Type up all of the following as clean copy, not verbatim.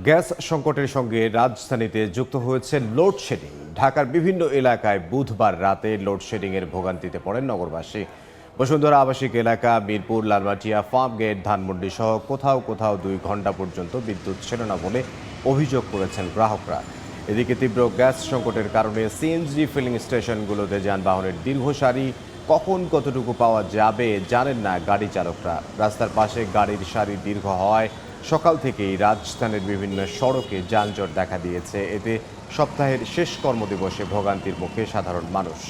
Gas সংকটের সঙ্গে রাজধানীতে যুক্ত হয়েছে লোডশেডিং। ঢাকার বিভিন্ন এলাকায় বুধবার রাতে লোডশেডিংয়ের ভোগান্তিতে পড়েন নগরবাসী। বসুন্ধরা আবাসিক এলাকা, মিরপুর, লালমাটিয়া, ফার্মগেট, ধানমন্ডি সহ কোথাও কোথাও 2 ঘন্টা পর্যন্ত বিদ্যুৎ ছিল না বলে অভিযোগ করেছেন গ্রাহকরা। এদিকে তীব্র গ্যাস সংকটের কারণে সিএনজি ফিলিং স্টেশনগুলোতে যানবাহনের দীর্ঘ সারি, কখন কতটুকু পাওয়া যাবে জানেন না গাড়ি চালকরা। রাস্তার পাশে গাড়ির সারি দীর্ঘ হওয়ায় সকাল থেকেই রাজধানীর বিভিন্ন সড়কে যানজট দেখা দিয়েছে। এতে সপ্তাহের শেষ কর্মদিবসে ভোগান্তির মুখে সাধারণ মানুষ।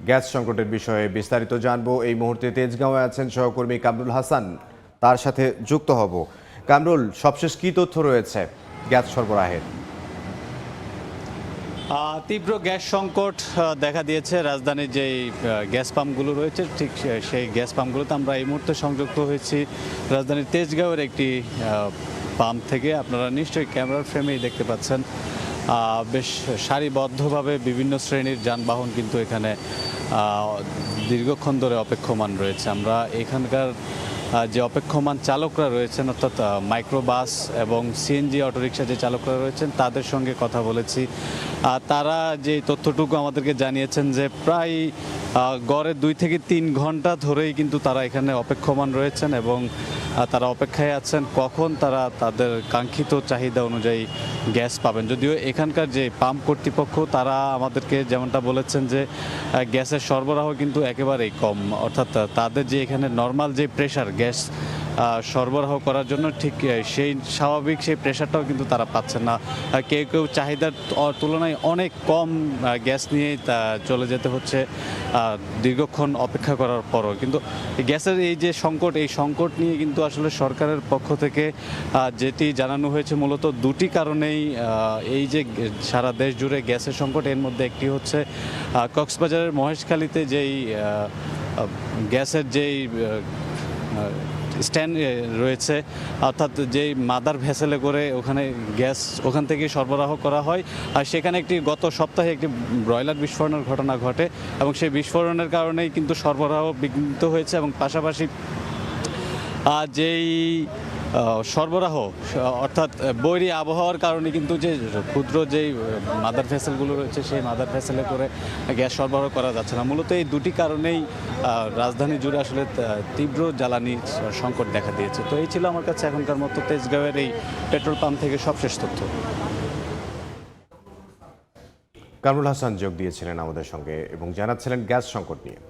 গ্যাস সংকটের বিষয়ে বিস্তারিত জানবো। এই মুহূর্তে তেজগাঁওয়ে আছেন সহকর্মী কামরুল হাসান, তার সাথে যুক্ত হব। কামরুল, সবশেষ কি তথ্য রয়েছে গ্যাস সরবরাহের? তীব্র গ্যাস সংকট দেখা দিয়েছে রাজধানীর যেই গ্যাস পাম্পগুলো রয়েছে, ঠিক সেই গ্যাস পাম্পগুলোতে আমরা এই মুহূর্তে সংযুক্ত হয়েছি রাজধানীর তেজগাঁওয়ের একটি পাম্প থেকে। আপনারা নিশ্চয়ই ক্যামেরার ফ্রেমেই দেখতে পাচ্ছেন বেশ সারিবদ্ধভাবে বিভিন্ন শ্রেণীর যানবাহন কিন্তু এখানে দীর্ঘক্ষণ ধরে অপেক্ষমান রয়েছে। আমরা এখানকার যে অপেক্ষমান চালকরা রয়েছেন, অর্থাৎ মাইক্রোবাস এবং সিএনজি অটোরিকশা যে চালকরা রয়েছেন তাদের সঙ্গে কথা বলেছি। তারা যে তথ্যটুকু আমাদেরকে জানিয়েছেন যে প্রায় গড়ে 2 থেকে 3 ঘন্টা ধরেই কিন্তু তারা এখানে অপেক্ষমান রয়েছেন এবং তারা অপেক্ষায় আছেন কখন তারা তাদের কাঙ্ক্ষিত চাহিদা অনুযায়ী গ্যাস পাবেন। যদিও এখানকার যে পাম্প কর্তৃপক্ষ তারা আমাদেরকে যেমনটা বলেছেন যে গ্যাসের সরবরাহ কিন্তু একেবারেই কম, অর্থাৎ তাদের যে এখানে নর্মাল যে প্রেশার গ্যাস সরবরাহ করার জন্য ঠিক সেই স্বাভাবিক সেই প্রেশারটাও কিন্তু তারা পাচ্ছেন না। কেউ কেউ চাহিদার তুলনায় অনেক কম গ্যাস নিয়েই চলে যেতে হচ্ছে দীর্ঘক্ষণ অপেক্ষা করার পরও। কিন্তু গ্যাসের এই যে সংকট, এই সংকট নিয়ে কিন্তু আসলে সরকারের পক্ষ থেকে যেটি জানানো হয়েছে মূলত 2টি কারণেই এই যে সারা দেশ জুড়ে গ্যাসের সংকট, এর মধ্যে একটি হচ্ছে কক্সবাজারের মহেশখালীতে যেই গ্যাসের যেই স্ট্যান্ড রয়েছে, অর্থাৎ যেই মাদার ভেসেলে করে ওখানে গ্যাস ওখান থেকে সরবরাহ করা হয়, আর সেখানে গত সপ্তাহে একটি ব্রয়লার বিস্ফোরণের ঘটনা ঘটে এবং সেই বিস্ফোরণের কারণেই কিন্তু সরবরাহ বিঘ্নিত হয়েছে এবং পাশাপাশি যেই সরবরাহ অর্থাৎ বৈরী আবহাওয়ার কারণে কিন্তু যে ক্ষুদ্র যেই মাদার ভেসেলগুলো রয়েছে সেই মাদার ভেসেলে করে গ্যাস সরবরাহ করা যাচ্ছে না। মূলত এই 2টি কারণেই রাজধানী জুড়ে আসলে তীব্র জ্বালানি সংকট দেখা দিয়েছে। তো এই ছিল আমার কাছে এখনকার মতো তেজগাঁওয়ের এই পেট্রোল পাম্প থেকে সবশেষ তথ্য। কামরুল হাসান যোগ দিয়েছিলেন আমাদের সঙ্গে এবং জানাচ্ছিলেন গ্যাস সংকট নিয়ে।